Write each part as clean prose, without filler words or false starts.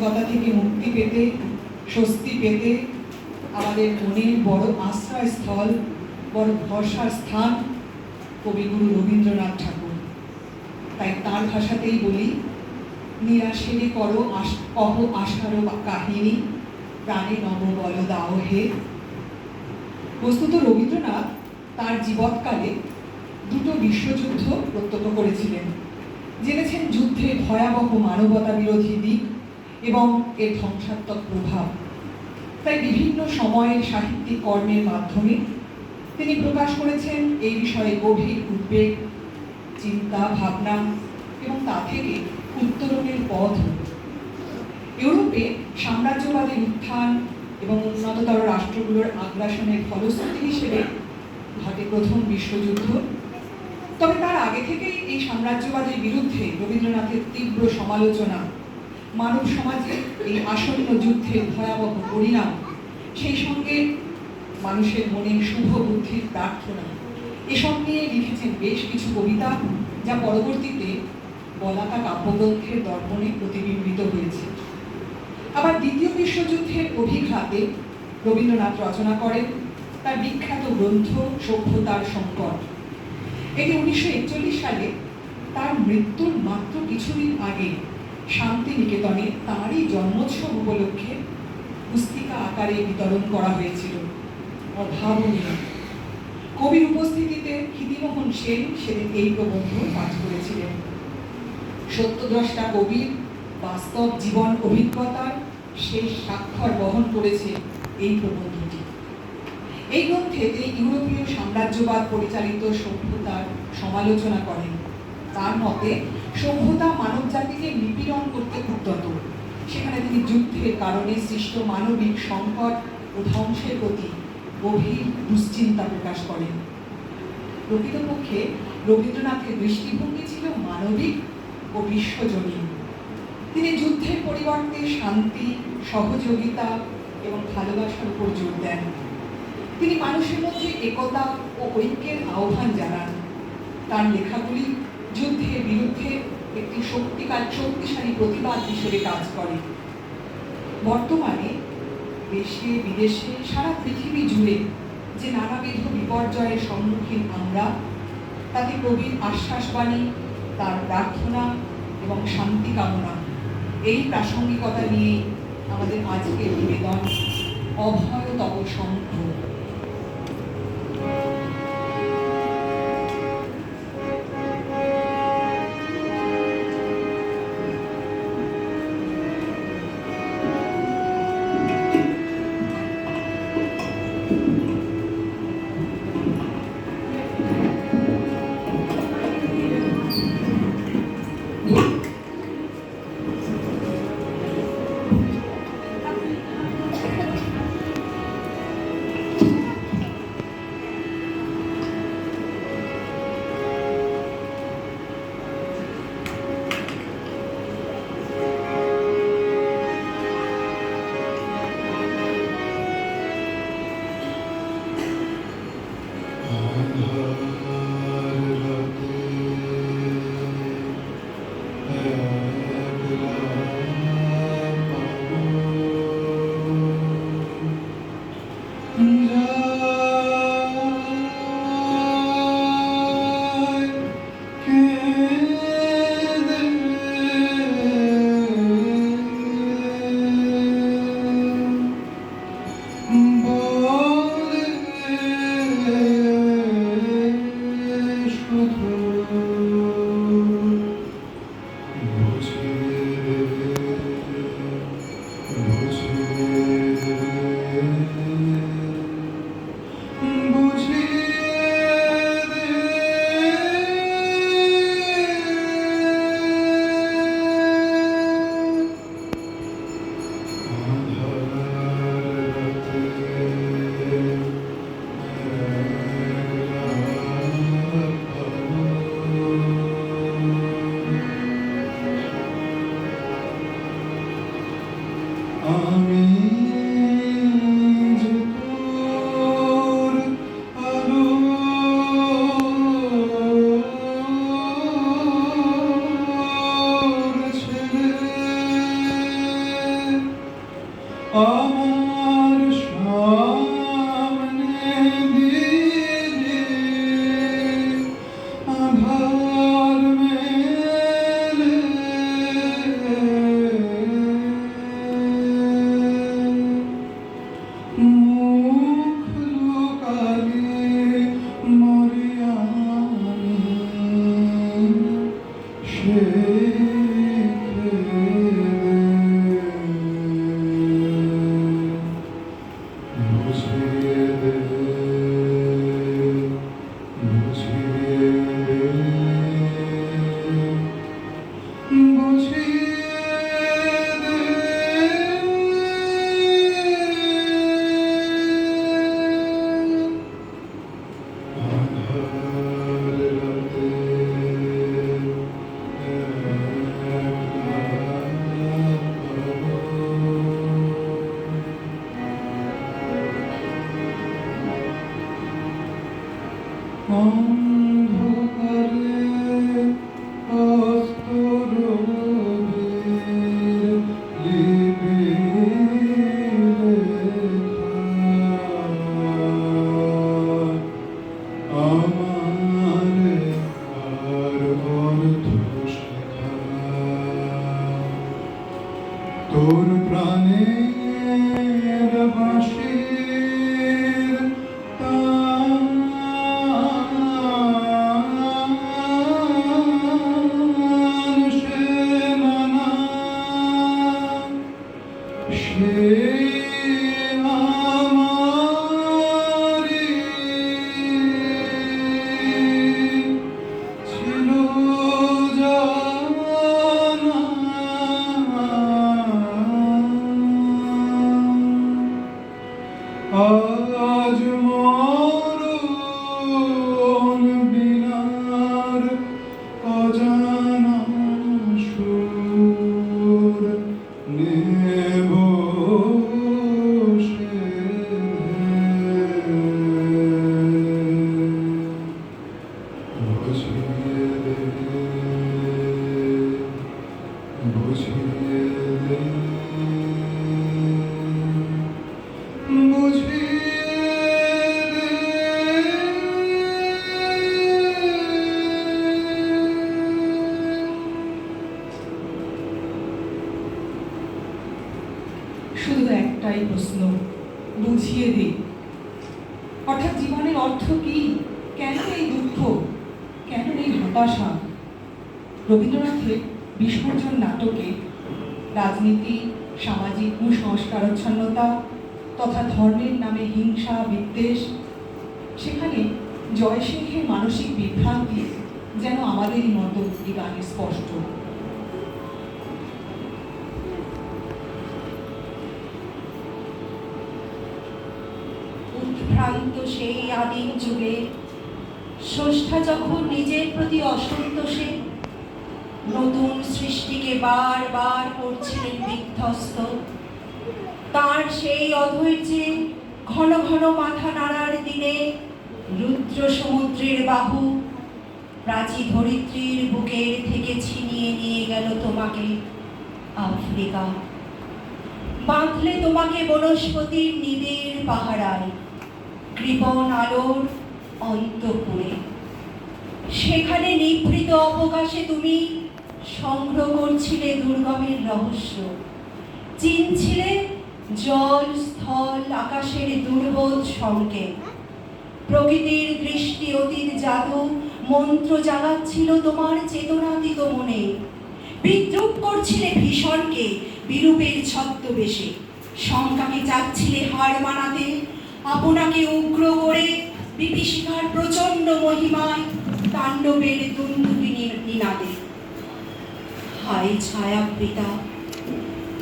আধ্যাত্মিকতা থেকে মুক্তি পেতে, স্বস্তি পেতে আমাদের মনের বড় আশ্রয়স্থল, বড় ভরসার স্থান কবিগুরু রবীন্দ্রনাথ ঠাকুর। তাই তার ভাষাতেই বলি, নিরাশেরে করো কহ আশারও কাহিনী, প্রাণে নব বল দাও হে। বস্তুত রবীন্দ্রনাথ তার জীবৎকালে দুটো বিশ্বযুদ্ধ প্রত্যক্ষ করেছিলেন, জেনেছেন যুদ্ধের ভয়াবহ মানবতা বিরোধী দিক এবং এর ধ্বংসাত্মক প্রভাব। তাই বিভিন্ন সময়ের সাহিত্যিক কর্মের মাধ্যমে তিনি প্রকাশ করেছেন এই বিষয়ে গভীর উদ্বেগ, চিন্তা, ভাবনা এবং তা থেকে উত্তরণের পথ। ইউরোপে সাম্রাজ্যবাদের উত্থান এবং উন্নততর রাষ্ট্রগুলোর আগ্রাসনের ফলশ্রুতি হিসেবে ঘটে প্রথম বিশ্বযুদ্ধ। তবে তার আগে থেকেই এই সাম্রাজ্যবাদের বিরুদ্ধে রবীন্দ্রনাথের তীব্র সমালোচনা, মানব সমাজে এই আসন্ন যুদ্ধের ভয়াবহ পরিণাম, সেই সঙ্গে মানুষের মনে শুভ বুদ্ধির প্রার্থনা, এসব নিয়ে লিখেছেন বেশ কিছু কবিতা, যা পরবর্তীতে বলাকা কাব্যগ্রন্থের দর্পণে প্রতিবিম্বিত হয়েছে। আবার দ্বিতীয় বিশ্বযুদ্ধের অভিঘাতে রবীন্দ্রনাথ রচনা করেন তার বিখ্যাত গ্রন্থ সভ্যতার সংকট। এটি 1941 সালে তার মৃত্যুর মাত্র কিছুদিন আগে শান্তিনিকেতনে তাঁরই জন্মোৎসব উপলক্ষে পুস্তিকা আকারে বিতরণ করা হয়েছিল। অভাবনীয়। কবির উপস্থিতিতে ক্ষিতিমোহন সেন সেদিন এই প্রবন্ধ পাঠ করেছিলেন। সত্যদ্রষ্টা কবির বাস্তব জীবন অভিজ্ঞতার শেষ স্বাক্ষর বহন করেছে এই প্রবন্ধটি। এই গ্রন্থে তিনি ইউরোপীয় সাম্রাজ্যবাদ পরিচালিত সভ্যতার সমালোচনা করেন। তার মতে সভ্যতা মানব জাতিকে নিপীড়ন করতে উদ্যত। সেখানে তিনি যুদ্ধের কারণে সৃষ্ট মানবিক সংকট ও ধ্বংসের প্রতি গভীর দুশ্চিন্তা প্রকাশ করেন। প্রকৃতপক্ষে রবীন্দ্রনাথের দৃষ্টিভঙ্গি ছিল মানবিক ও বিশ্বজনীন। তিনি যুদ্ধের পরিবর্তে শান্তি, সহযোগিতা এবং ভালোবাসার উপর জোর দেন। তিনি মানুষের মধ্যে একতা ও ঐক্যের আহ্বান জানান। তার লেখাগুলি যুদ্ধের বিরুদ্ধে একটি শক্তিশালী প্রতিবাদ হিসেবে কাজ করে। বর্তমানে দেশে বিদেশে সারা পৃথিবী জুড়ে যে নানাবিধ বিপর্যয়ের সম্মুখীন আমরা, তাতে কবির আশ্বাসবাণী, তার প্রার্থনা এবং শান্তি কামনা, এই প্রাসঙ্গিকতা নিয়ে আমাদের আজকের নিবেদন অভয় তব শঙ্খ। আমার সামনে দিলে আধার মেলে মুখ লুকালে মরি আমি সে অন্ধকারে অস্তরবীর লিপি লেখা আমার আর অর্থ শেখা তোর প্রাণের বাঁশির তান সে নানা সে আমারি ছিল জানা আজ মরণ বিনার অজানা সুর নেব সে বুঝিয়ে দে বুঝিয়ে দে বুঝিয়ে শুধু একটাই প্রশ্ন, বুঝিয়ে দে। অর্থাৎ জীবনের অর্থ কি? কেন এই দুঃখ? কেন এই হতাশা? রবীন্দ্রনাথের বিসর্জন নাটকে রাজনীতি, সামাজিক কুসংস্কারাচ্ছন্নতা তথা ধর্মের নামে হিংসা বিদ্বেষ, সেখানে জয়সিংহের মানসিক বিভ্রান্তি যেন আমাদেরই মতো এই গানে স্পষ্ট। উদ্ভ্রান্ত সেই আদিম যুগে স্রষ্টা যখন নিজের প্রতি অসন্তোষে নতুন সৃষ্টিকে বারবার করছিলেন বিধ্বস্ত, তার সেই অধৈর্যে ঘন ঘন মাথা নাড়ার দিনে রুদ্র সমুদ্রের বাহু প্রাচী ধরিত্রীর বুকের থেকে ছিনিয়ে নিয়ে গেল তোমাকে আফ্রিকা, বাঁধলে তোমাকে বনস্পতির নিবিড় পাহারায়, কৃপণ আলোর অন্তঃপুরে। সেখানে নিভৃত অবকাশে তুমি সংগ্রহ করছিলে দুর্গমের রহস্য, চিনছিলে জল স্থল আকাশের দুর্বোধ সংকেত। প্রকৃতির দৃষ্টি অতীত জাদু মন্ত্র জাগাচ্ছিল তোমার চেতনাতীত মনে। বিদ্রুপ করছিলে ভীষণকে বিরূপের ছদ্মবেশে, শঙ্কাকে চাচ্ছিলে হার মানাতে, আপনাকে উগ্র করে বিভীষিকার প্রচণ্ড মহিমায় তাণ্ডবের দুন্দুবি নিনাদে। হায় ছায়াবৃতা,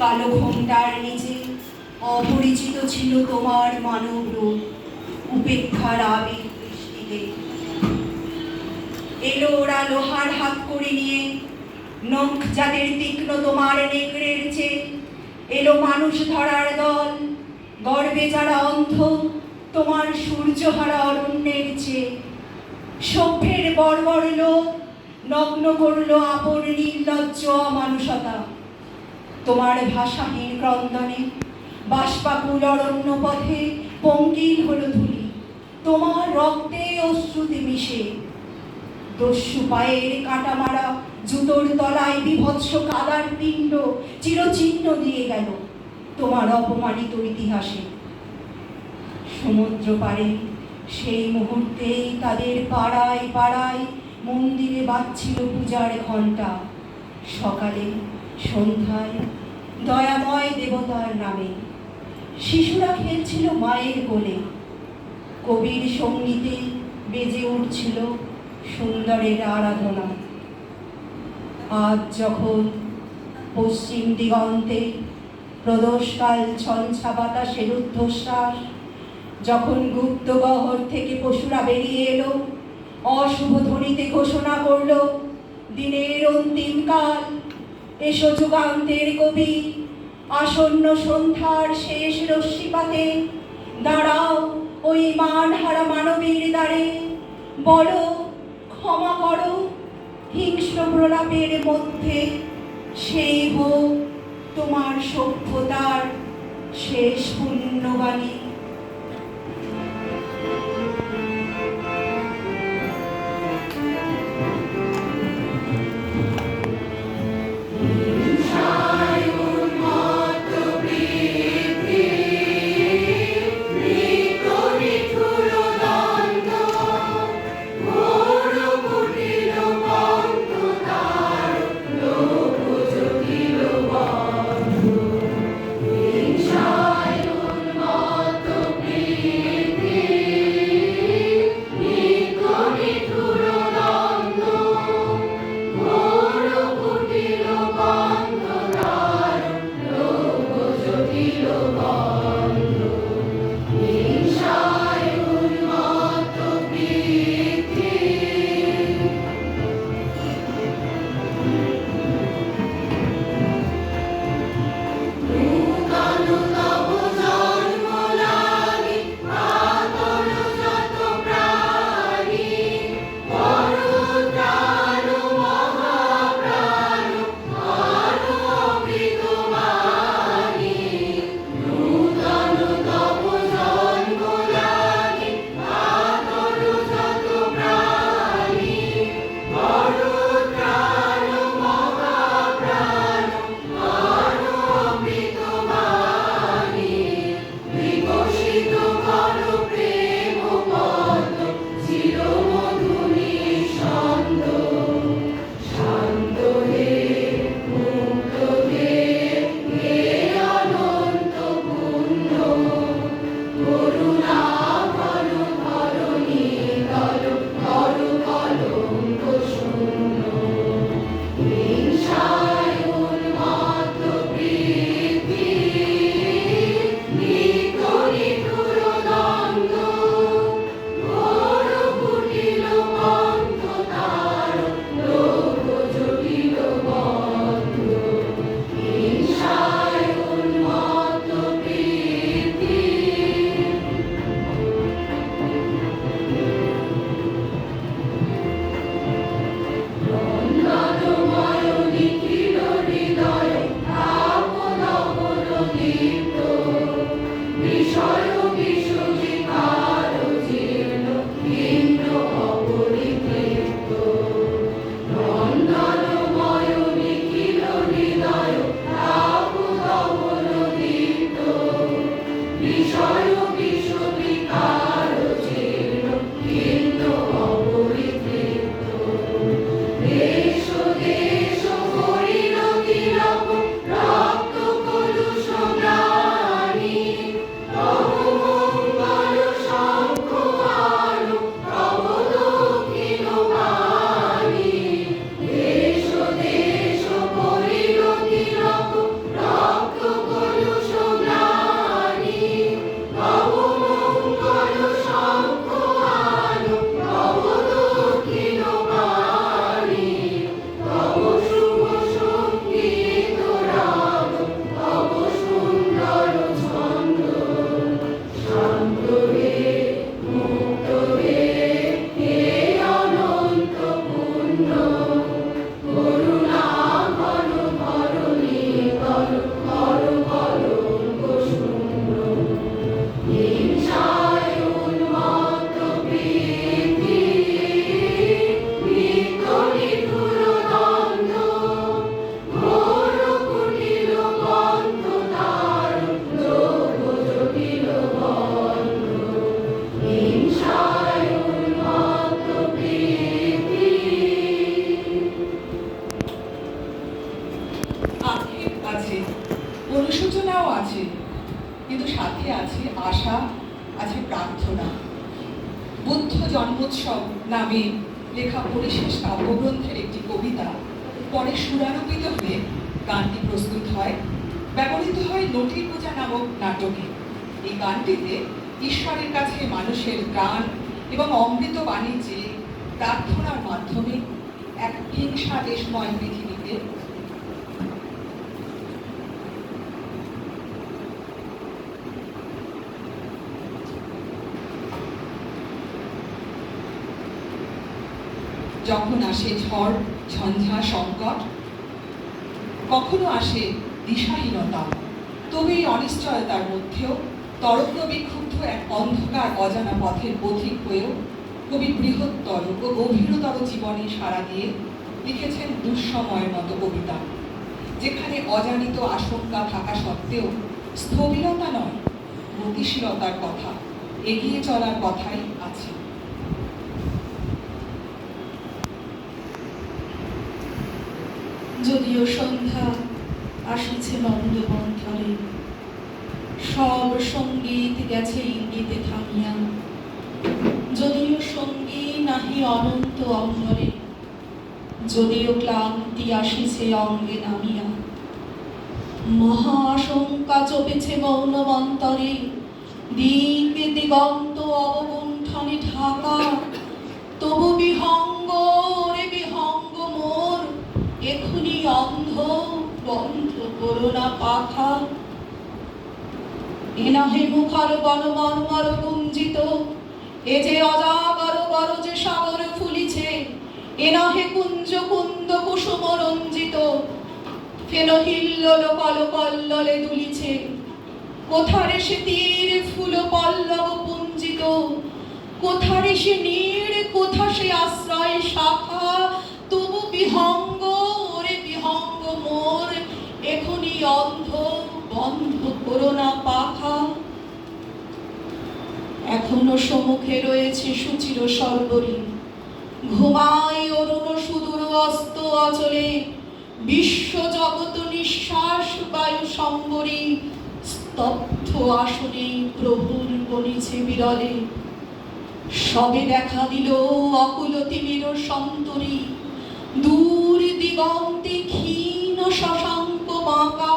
কালো ঘোমটার নিচে অপরিচিত ছিল তোমার মানব রূপ, উপেক্ষার আবির দৃষ্টিতে। এলো ওরা লোহার হাত করে নিয়ে, নখ যাদের তীক্ষ্ণ তোমার নেকড়ের চেয়ে। এলো মানুষ ধরার দল, গর্বে যারা অন্ধ তোমার সূর্যহারা অরণ্যের চেয়ে। সভ্যের বর্বর লোক নগ্ন করল আপন নির্লজ্জ অমানুষতা। তোমার ভাষাহীন ক্রন্দনে বাষ্পাকুল অরণ্য পথে পঙ্কিল হলো ধুলি, তোমার রক্তে অশ্রুতে মিশে। দস্যু পায়ের কাটা মারা জুতোর তলায় বিভৎস কাদার পিণ্ড চিরচিহ্ন দিয়ে গেল তোমার অপমানিত ইতিহাসে। সমুদ্র পাড়ে সেই মুহূর্তেই তাদের পাড়ায় পাড়ায় মন্দিরে বাজছিল পূজার ঘণ্টা, সকালে সন্ধ্যায় দয়াময় দেবতার নামে। শিশুরা খেলছিল মায়ের কোলে, কবির সঙ্গীতে বেজে উঠছিল সুন্দরের আরাধনা। আজ যখন পশ্চিম দিগন্তে প্রদোষকাল ছঞ্ছা বাতাসের ঊর্ধ্বশ্বাস, যখন গুপ্ত গহ্বর থেকে পশুরা বেরিয়ে এলো, অশুভ ধ্বনিতে ঘোষণা করল দিনের অন্তিম কাল। এসো যুগান্তের কবি, আসন্ন সন্ধ্যার শেষ রশ্মিপাতে দাঁড়াও ওই মানহারা মানবীর দ্বারে, বলো ক্ষমা করো হিংস্র প্রলাপের মধ্যে, সেই হোক তোমার সভ্যতার শেষ পুণ্যবাণী। হিংসায় উন্মত্ত অনুশোচনাও আছে, কিন্তু সাথে আছে আশা, আছে প্রার্থনা। বুদ্ধ জন্মোৎসব নামে লেখা পরিশেষ কাব্যগ্রন্থের একটি কবিতা পরে সুরারোপিত হয়ে গানটি প্রস্তুত হয়, ব্যবহৃত হয় নটী পূজা নামক নাটকে। এই গানটিতে ঈশ্বরের কাছে মানুষের গান এবং অমৃত বাণী চেয়ে প্রার্থনার মাধ্যমে এক হিংসা দেশময় পৃথিবীতে যখন আসে ঝড় ঝঞ্ঝা সংকট, কখনো আসে দিশাহীনতা, তবে এই অনিশ্চয়তার মধ্যেও তরঙ্গ বিক্ষুব্ধ এক অন্ধকার অজানা পথের পথিক হয়েও কবি বৃহত্তর ও গভীরতর জীবনে সাড়া দিয়ে লিখেছেন দুঃসময়ের মতো কবিতা, যেখানে অজানিত আশঙ্কা থাকা সত্ত্বেও স্থবিরতা নয়, গতিশীলতার কথা, এগিয়ে চলার কথাই আছে। যদিও সন্ধ্যা আসিছে মন্দ মন্থরে, সব সঙ্গীত গেছে ইঙ্গিতে থামিয়া, যদিও সঙ্গী নাহি অনন্ত অম্বরে, যদিও ক্লান্তি আসিছে অঙ্গে নামিয়া, মহা আশঙ্কা চপেছে মৌন মন্তরে, দিক দিগন্ত অবগুণ্ঠনে ঢাকা, তবু বিহঙ্গ রে বিহঙ্গ মোর, এখুনি অন্ধ বন্ধ করোনা পাখা। এনাহে মুখার বনমর্মর গুঞ্জিত, এ যে অজাগর গরজে সাগর ফুলিছে, এনাহে কুঞ্জ কুন্দ কুসুম রঞ্জিত, ফেন হিল্লোল কলকল্ললে দুলিছে, কোথারে সে তীর ফুল পল্লব পুঞ্জিত, কোথারে সে নীড়, কোথা সে আশ্রয় শাখা, তবু বিহঙ্গ ওরে বিহঙ্গ মোর, এখনি অন্ধ বন্ধ করোনা পাখা। এখনো সম্মুখে রয়েছে সুচির সর্বরী, ঘুমায় অরুণ সুদূর অস্ত অচলে, বিশ্ব জগৎ নিঃশ্বাস বায়ু সম্বরী, স্তব্ধ আসনে প্রভুর গণিছে বিরলে, সবে দেখা দিল অকুল তিমির সন্তরী, দূর দিগন্তে ক্ষীণ শশাঙ্ক বাঁকা,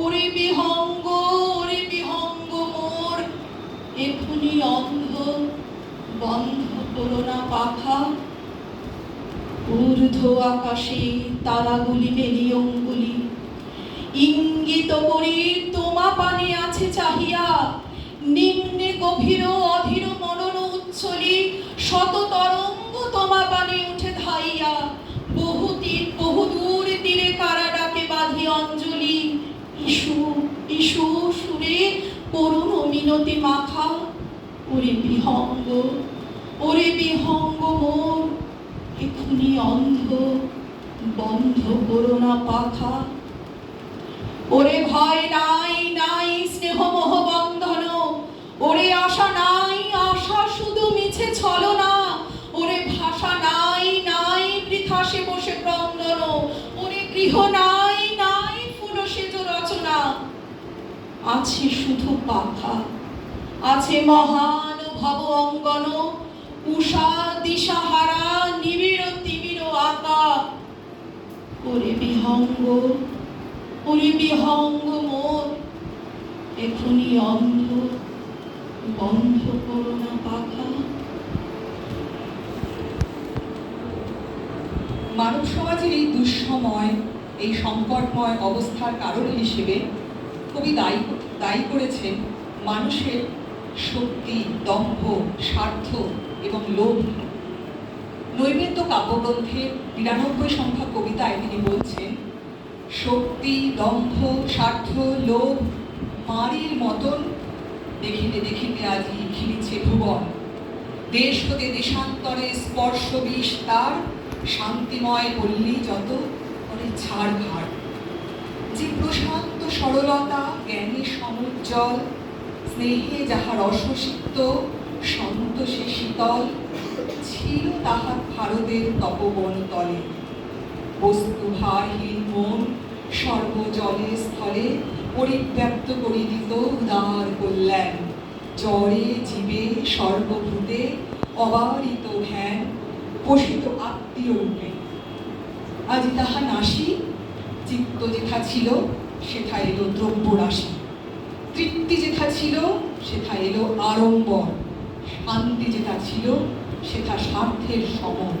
ওরে বিহঙ্গ মোর, এখুনি অন্ধ বন্ধ করোনা পাখা। ঊর্ধ্ব আকাশে তারাগুলি মেলি অঙ্গুলি, ইঙ্গিত করি তোমা পানে আছে চাহিয়া, নিম্নে গভীর অধীর মনন উচ্ছলি, শত তরঙ্গ তোমা পানে উঠে ধাইয়া, বহুদূর তীরে কারা ডাকে বাঁধি অঞ্জলি, ইস্যু ইস্যু সুরে করুণ মিনতি মাখা, ওরে বিহঙ্গ মোর, এখুনি অন্ধ বন্ধ করোনা পাখা। ওরে ভয় নাই নাই স্নেহ মোহ বন্ধন, ওরে আশা নাই আশা শুধু মিছে ছলনা, ওরে ভাষা নাই নাই বৃথা সে বসে ক্রন্দন, ওরে গৃহ নাই নাই ফুল সেজ রচনা, আছে শুধু পাখা, আছে মহান ভব অঙ্গন, উষা দিশাহারা নিবিড় তিমির আকা, ওরে বিহঙ্গ মোর, এখুনি অন্ধ বন্ধ করোনা পাখা। মানব সমাজের এই দুঃসময়, এই সংকটময় অবস্থার কারণ হিসেবে কবি দায়ী করেছেন মানুষের শক্তি, দম্ভ, স্বার্থ এবং লোভ। নৈবেদ্য কাব্যগ্রন্থের ৯২ সংখ্যক কবিতায় তিনি বলছেন, শক্তি, দম্ভ, স্বার্থ, লোভ মারির মতন দেখিতে দেখিতে আজি ঘিরিছে ভুবন, দেশ হতে দেশান্তরে স্পর্শ বিষ তার, শান্তিময় পল্লী যত করে ছাড়ঘাড়। যে প্রশান্ত সরলতা, জ্ঞানে সমুজ্জ্বল, স্নেহে যাহার রসসিক্ত, সন্তোষে শীতল, ছিল তাহার ভারতের তপবন তলে। বস্তু ভারহীন মন সর্বজলে স্থলে পরিব্যাপ্ত করি দিত উদার কল্যাণ, জ্বরে জীবে সর্বভূতে অবারিত ধ্যান, পোষিত আত্মীয় রূপে। আজ তাহা নাশি, চিত্ত যেথা ছিল সেথা এলো দ্রব্য রাশি, তৃপ্তি যেথা ছিল সেথা এলো আড়ম্বর, শান্তি যেথা ছিল সেথা স্বার্থের সমর।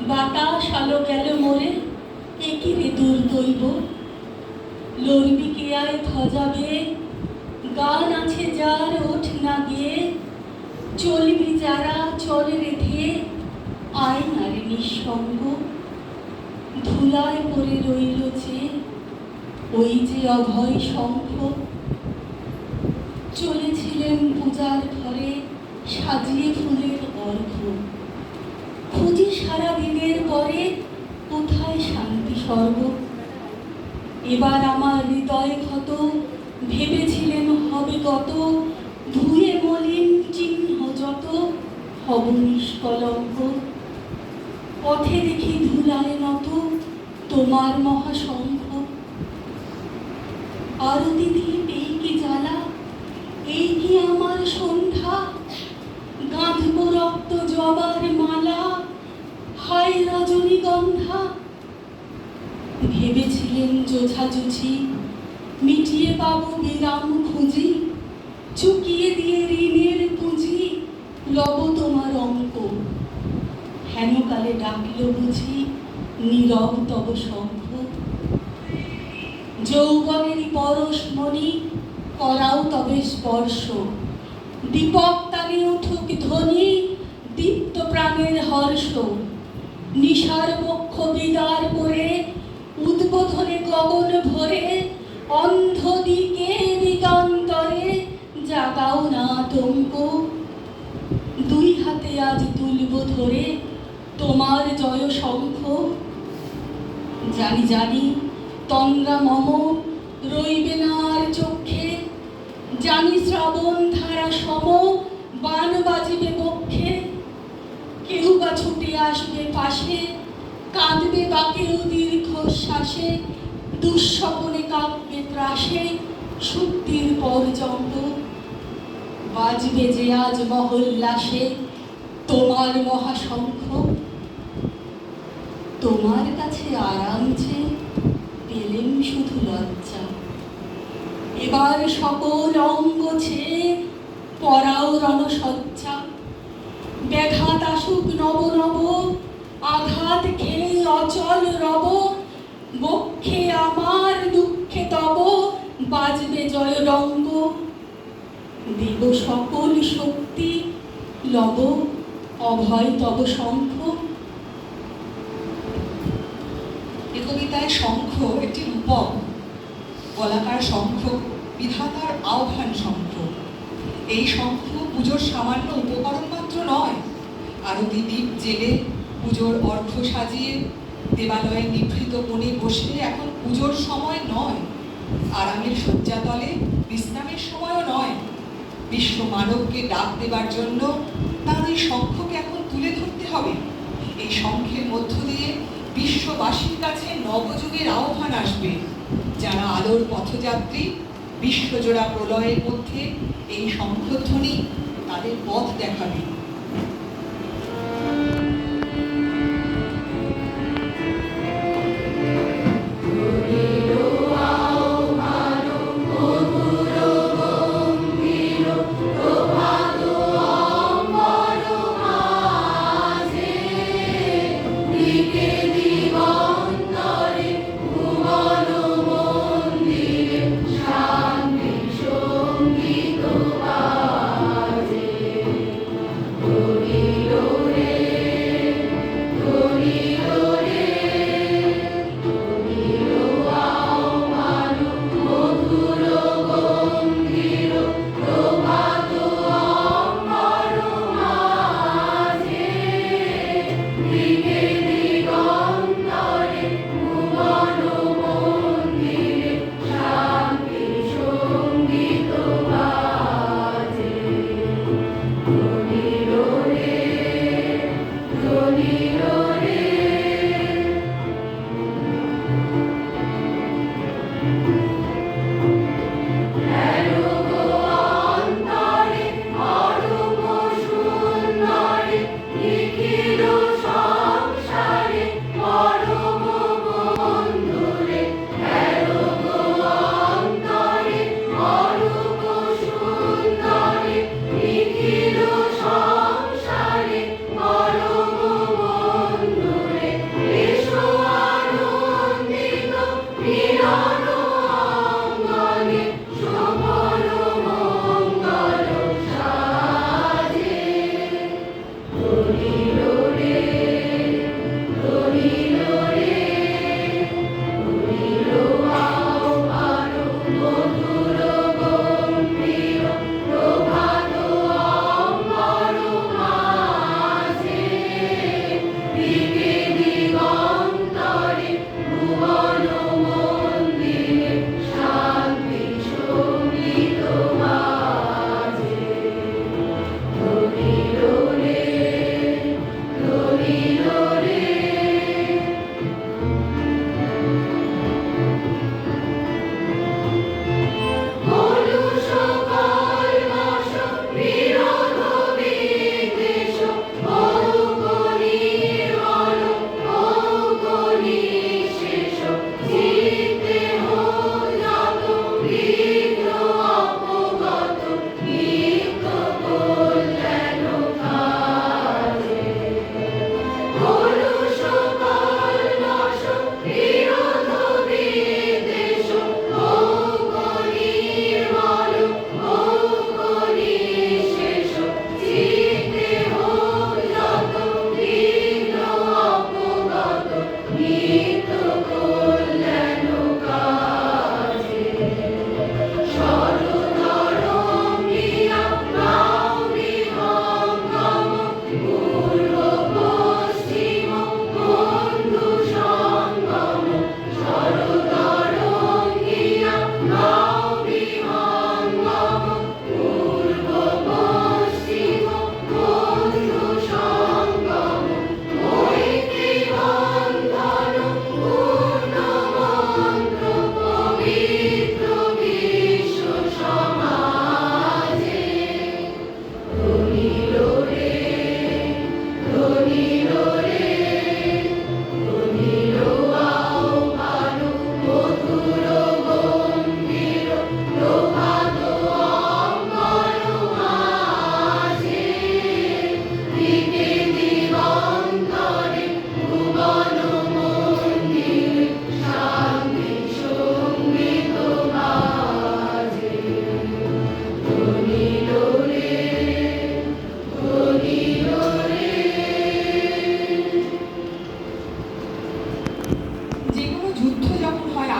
বাতাস আলো গেল মোরে, একই রে দুর্দৈব। লড়বি কে আয় ধজাবে, গান আছে যার ওঠ না গিয়ে। চলবি যারা চলে রেধে, আয় না রে নিঃসঙ্গ। ধুলায় পড়ে রইল যে ওই যে অভয় শঙ্খ। চলেছিলেন পূজার ঘরে সাজিয়ে ফুলের অর্ঘ্য। খুঁজি সারা দিনের পরে কোথায় শান্তি স্বর্গ। এবার আমার হৃদয় ক্ষত, ভেবেছিলেন হবে কত। ধুয়ে মলিন চিহ্ন যত, হব নিষ্কলঙ্ক। পথে দেখি ধুলায় নত তোমার মহাশঙ্খ। আরতি দীপ এই কি জ্বালা, এই কি আমার সন্ধ্যা। গাঁথব রক্ত জবার মালা, হায় রজনীগন্ধা। ভেবেছিলেন জোছাজুছি মিটিয়ে পাবো বিরাম খুঁজি, চুকিয়ে দিয়ে ঋণের পুঁজি লব তোমার অঙ্ক। হেনকালে ডাকল বুঝি নীরব তব শঙ্খ। যৌবনেরই পরশমণি করাও তবে স্পর্শ, দীপক তানে উঠুক ধ্বনি দীপ্ত প্রাণের হর্ষ। নিশার বক্ষ বিদার করে উদ্বোধনে গগন ভরে, অন্ধ দিকে দিগান্তরে জাগাও না আতঙ্ক। দুই হাতে আজ তুলব ধরে তোমার জয় শঙ্খ। জানি জানি তন্দ্রা মম রইবে না আর চক্ষে, জানি শ্রাবণ ধারা সম বান বাজিবে বক্ষে। কেউ বা ছুটে আসবে পাশে, কাঁদবে বা কেউ দীর্ঘশ্বাসে, দুঃস্বপনে কাঁপবে ত্রাসে সুক্তির পর্যন্ত। বাজবে যে আজ মহল্লাসে তোমার মহাশঙ্খ। তোমার কাছে আরাম চেয়ে পেলেম শুধু লজ্জা, এবার সকল অঙ্গ ছেয়ে পরাও রণসজ্জা। ব্যাঘাত আসুক নব নব, আঘাত খেয়ে অচল রব, বক্ষে আমার দুঃখে তব বাজবে জয় রঙ্গ। দেব সকল শক্তি লব অভয় তব শঙ্খ। এ কবিতায় শঙ্খ একটি রূপক, গলাকার শঙ্খ বিধাতার আহ্বান শঙ্খ। এই শঙ্খ পুজোর সামান্য উপকরণ মাত্র নয়, আরতি দ্বীপ জেলে পুজোর অর্ঘ্য সাজিয়ে দেবালয়ে নিভৃত কোণে বসে এখন পুজোর সময় নয়, আরামের শয্যাতলে বিশ্রামের সময়ও নয়। বিশ্ব মানবকে ডাক দেবার জন্য তার ওই শঙ্খকে এখন তুলে ধরতে হবে। এই শঙ্খের মধ্য দিয়ে বিশ্ববাসীর কাছে নবযুগের আহ্বান আসবে। যারা আলোর পথযাত্রী, বিশ্বজোড়া প্রলয়ের মধ্যে এই শঙ্খধ্বনি তাদের পথ দেখাবে।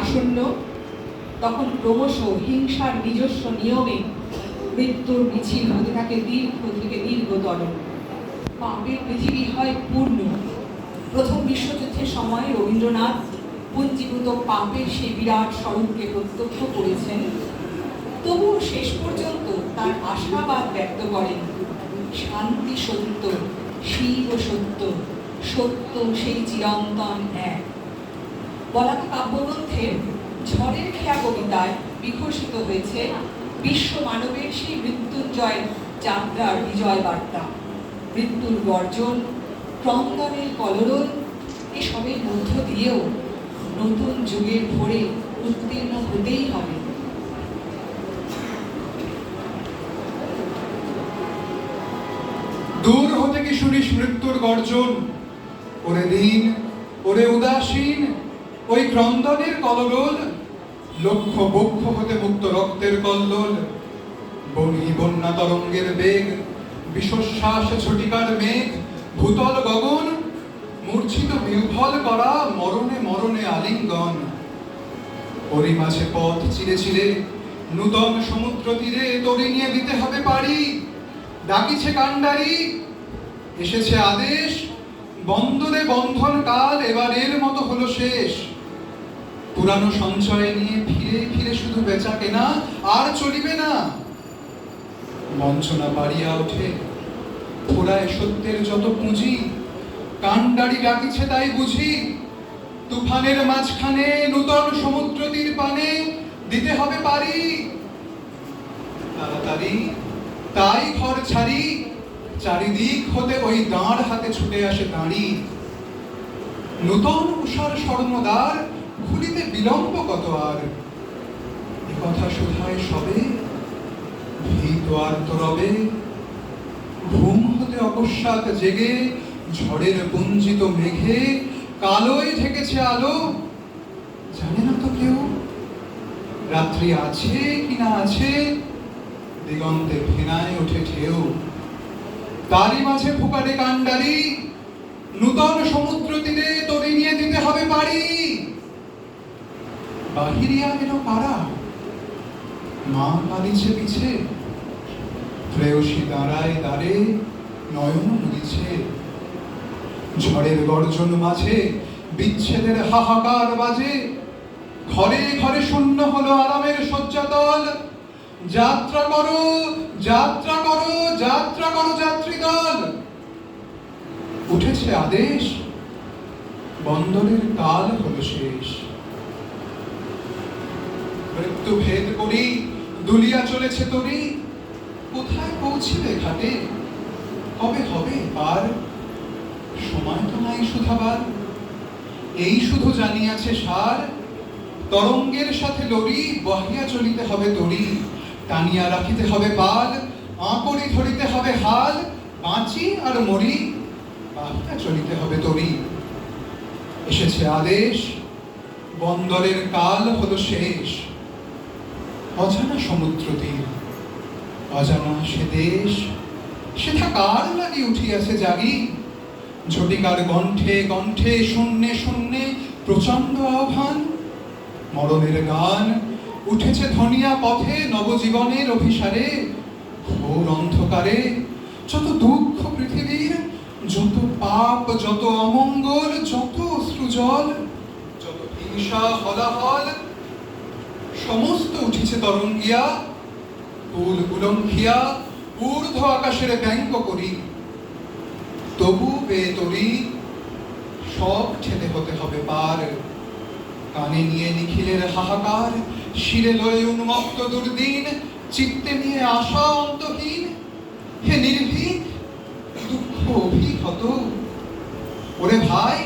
আসন্ন, তখন ক্রমশ হিংসার নিজস্ব নিয়মে মৃত্যুর মিছিল হতে থাকে দীর্ঘ থেকে দীর্ঘতর। পাপের পৃথিবী হয় পূর্ণ। প্রথম বিশ্বযুদ্ধের সময় রবীন্দ্রনাথ পুঞ্জীভূত পাপের সেই বিরাট স্বরূপকে প্রত্যক্ষ করেছেন। তবুও শেষ পর্যন্ত তার আশাবাদ ব্যক্ত করেন, শান্তি সত্য, শিব সত্য, সত্য সেই চিরন্তন এক। বলাকা কাব্যগ্রন্থের ঝড়ের খেয়া কবিতায় বিকশিত হয়েছে বিশ্ব মানবের সেই মৃত্যুঞ্জয় যাত্রার বিজয় বার্তা। মৃত্যুর গর্জন, ক্রন্দনের কলরব, এসবের মধ্য দিয়েও নতুন যুগের ভোরে উত্তীর্ণ হতেই হবে। দূর হতে কি শুনিস মৃত্যুর গর্জন? ওরে দিন, ওরে উদাসীন, ওই ক্রন্দনের কলরোল, লক্ষ বক্ষ হতে মুক্ত রক্তের কল্লোল। বনি বন্যা তরঙ্গের বেগ, বিশ্বশ্বাস ছটিকার মেঘ, ভূতল গগন, মূর্ছিত বিহ্বল করা মরণে মরণে আলিঙ্গন। ওরই মাঝে পথ চিরে চিরে নূতন সমুদ্র তীরে তরি নিয়ে দিতে হবে পাড়ি। ডাকিছে কান্ডারি, এসেছে আদেশ, বন্দরে বন্ধন কাল এবারের মতো হলো শেষ। পুরানো সঞ্চয় নিয়ে ফিরে ফিরে শুধু বেচা কেনা আর চলিবে না। বঞ্চনা বাড়িয়া ওঠে, ফোড়ায় সত্যের যত পুঁজি, কান্ডারি ডাকিছে তাই বুঝি। তুফানের মাঝখানে নূতন সমুদ্র তীর পানে দিতে হবে পারি। তাড়াতাড়ি তাই ঘর ছাড়ি, চারিদিক হতে ওই দাঁড় হাতে ছুটে আসে দাঁড়ি। নূতন উষার স্বর্ণদ্বার খুলিতে বিলম্ব কত আর। এ কথা শুধায় সবে, ভীত আর তো রবে। ঘুম হতে অকস্মাৎ জেগে ঝড়ের পুঞ্জিত মেঘে কালোয় ঢেকেছে আলো। জানে না তো কেউ রাত্রি আছে কি না আছে, দিগন্তে ফেনায় ওঠে ঢেউ। তারই মাঝে ফুকারে কান্ডারি, নূতন সমুদ্র তীরে তরি নিয়ে দিতে হবে পাড়ি। বাহিরিয়া গেল কারা, মা কাঁদিছে পিছে, প্রেয়সী দাঁড়ায় দ্বারে নয়ন মুদিছে। ঝড়ের গর্জন মাঝে বিচ্ছেদের হাহাকার বাজে, ঘরে ঘরে শূন্য হলো আরামের শয্যাতল। যাত্রা করো, যাত্রা করো, যাত্রা করো যাত্রী দল। উঠেছে আদেশ, বন্দরের কাল হলো শেষ। মৃত্যু ভেদ করি দুলিয়া চলেছে তরি, কোথায় পৌঁছিবে ঘাটে, কবে হবে পার? সময় তো নাই শুধাবার, এই শুধু জানিয়াছে সার। তরঙ্গের সাথে লড়ি, বহিয়া চলিতে হবে তরি। টানিয়া রাখিতে হবে পাল, আঁকড়ি ধরিতে হবে হাল। বাঁচি আর মরি, বাহিয়া চলিতে হবে তরি। এসেছে আদেশ, বন্দরের কাল হলো শেষ। অজানা সমুদ্র তীর, অজানা সে দেশ, সেটা কার লাগি উঠিয়াছে জাগি। ঝটিকার কণ্ঠে কণ্ঠে শূন্যে শূন্যে প্রচন্ড আহ্বান। মরণের গান উঠেছে ধনিয়া পথে নবজীবনের অভিসারে। ঘোর অন্ধকারে যত দুঃখ পৃথিবীর, যত পাপ, যত অমঙ্গল, যত অশ্রুজল, যত হিংসা হলাহল, সমস্ত উঠিছে তরঙ্গিয়া। কুল উলঙ্ঘিয়া ঊর্ধ্ব আকাশের ব্যঙ্গ করি। তবু বেতরি সব ঠেলে হতে হবে পার। কানে নিয়ে নিখিলের হাহাকার, শিরে লয়ে উন্মত্ত দুর্দিন, চিত্তে নিয়ে আশা অন্তহীন। হে নির্ভীক, দুঃখ অভিহত, ওরে ভাই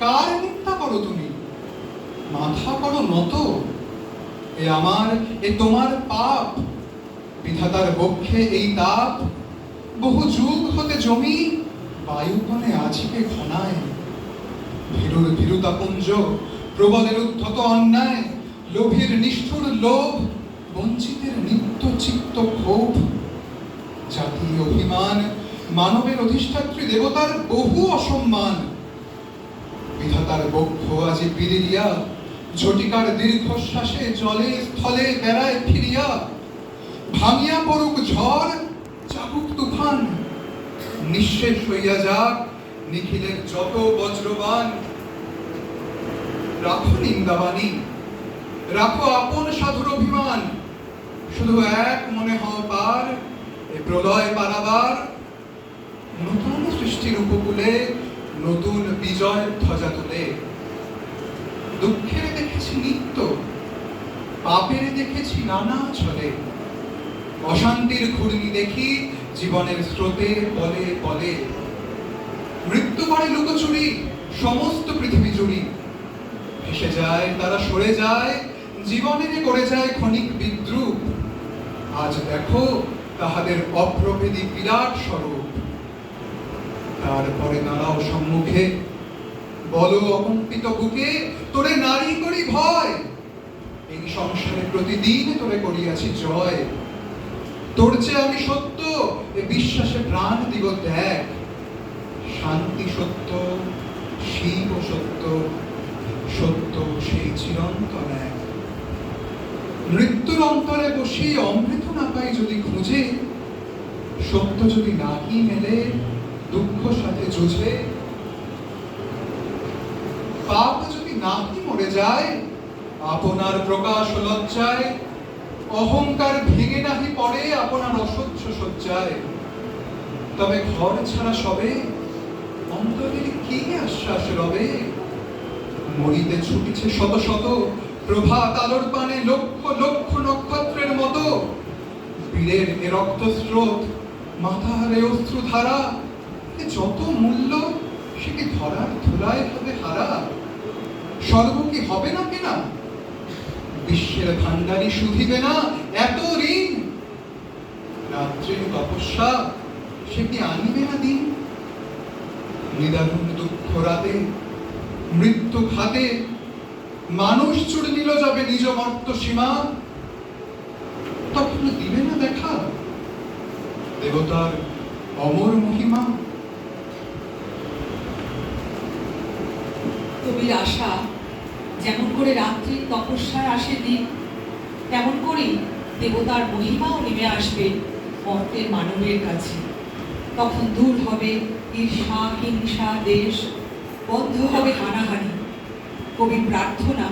কার নিন্দা করো তুমি, মাথা করো নত। এ আমার, এ তোমার পাপ, বিধাতার বক্ষে এই তাপ। বহু যুগ হতে জমি বায়ুকণে আছিকে ঘনায়। ভীরুর ভীরুতাপুঞ্জ, প্রবলের উদ্ধত অন্যায়, লোভীর নিষ্ঠুর লোভ, বঞ্চিতের নিত্য চিত্ত ক্ষোভ। জাতি অভিমান, মানবের অধিষ্ঠাত্রী দেবতার বহু অসম্মান। বিধাতার বক্ষ আজি বিরিয়া, ঝটিকার দীর্ঘশ্বাসে জলে স্থলে বেড়ায় ফিরিয়া, ভাঙিয়া পড়ুক ঝড় চাপুক তুফান, নিঃশেষ হইয়া যাক নিখিলের যত বজ্রবান। রাখো নিন্দাবাণী, রাখো আপন সাধুর অভিমান, শুধু এক মনে হও পার এ প্রলয় পারাবার। নতুন সৃষ্টির উপকূলে নতুন বিজয় ধ্বজা তুলে। দুঃখের দেখেছি নিত্য, পাপের দেখেছি নানা ছলে, অশান্তির ঘূর্ণি দেখি জীবনের স্রোতে বলে বলে। মৃত্যু করে লুকোচুরি সমস্ত পৃথিবী জুড়ি, ভেসে যায় তারা সরে যায়, জীবনের করে যায় ক্ষণিক বিদ্রুপ। আজ দেখো তাহাদের অপ্রভেদী বিরাট স্বরূপ। তারপরে দাঁড়াও সম্মুখে, বলো অকম্পিত বুকে, তোরে নারী করি ভয়, এই সংসারে প্রতিদিন তোরে করিয়াছি জয়। তোর চেয়ে আমি সত্য এ বিশ্বাসে প্রাণ দিব দেখ, শান্তি সত্য, শিব সত্য, সত্য সেই চিরন্তন এক। মৃত্যুর অন্তরে বসি অমৃত না পাই যদি খুঁজে, সত্য যদি নাহি মেলে দুঃখ সাথে জুঝে, পাপ যদি নাহি মরে যায় আপনার প্রকাশ লজ্জায়, অহংকার ভেঙে নাহি পড়ে আপনার অসহ্য সজ্জায়। তবে ঘর ছাড়া সবে অন্তরের কি আশ্বাস রবে, মরিতে ছুটিছে শত শত প্রভাত আলোর পানে লক্ষ লক্ষ নক্ষত্রের মতো। বীরের এ রক্ত স্রোত, মাথার এ অশ্রুধারা, যত মূল্য সে কি ধরার ধুলায় হবে হারা। স্বর্গ কি হবে না কেনা, বিশ্বের ভান্ডারী শুধিবে না এত ঋণ। রাত্রির তপস্যা সে কি আনিবে না দিন, নিদারুণ দুঃখ রাতে মৃত্যু ঘাতে মানুষ চুড়ে নিল যাবে নিজ মর্ত সীমা। তখন দিবে না দেখা দেবতার অমর মহিমা। কবির আশা যেমন করে রাত্রির তপস্যায় আসে দিন, তেমন করেই দেবতার মহিমাও নেমে আসবে মর্তের মানবের কাছে। তখন দূর হবে ঈর্ষা হিংসা দেশ, বন্ধ হবে হানাহানি। কবির প্রার্থনা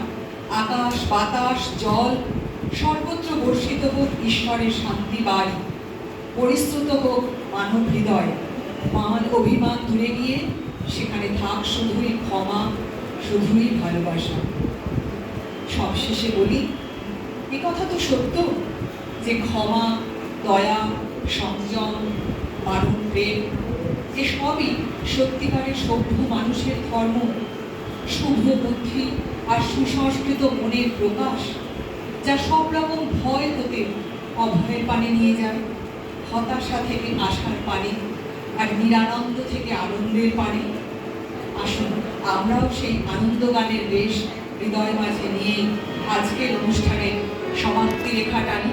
আকাশ বাতাস জল সর্বত্র বর্ষিত হোক ঈশ্বরের শান্তি বাড়ি, পরিশ্রুত হোক মানব হৃদয়, মান অভিমান দূরে গিয়ে সেখানে থাক শুধুই ক্ষমা, শুধুই ভালোবাসা। সবশেষে বলি, এ কথা তো সত্য যে ক্ষমা, দয়া, সংযম, বারণ প্রেম এ সবই সত্যিকারের সভ্য মানুষের ধর্ম। শুভ বুদ্ধি আর সুসংস্কৃত মনের প্রকাশ, যা সব রকম ভয় হতে অভয়ের পানে নিয়ে যায়, হতাশা থেকে আশার পানে, আর নিরানন্দ থেকে আনন্দের পানে। আসুন আমরাও সেই আনন্দ গানের বেশ হৃদয় মাঝে নিয়ে আজকের অনুষ্ঠানের সমাপ্তি রেখা টানি।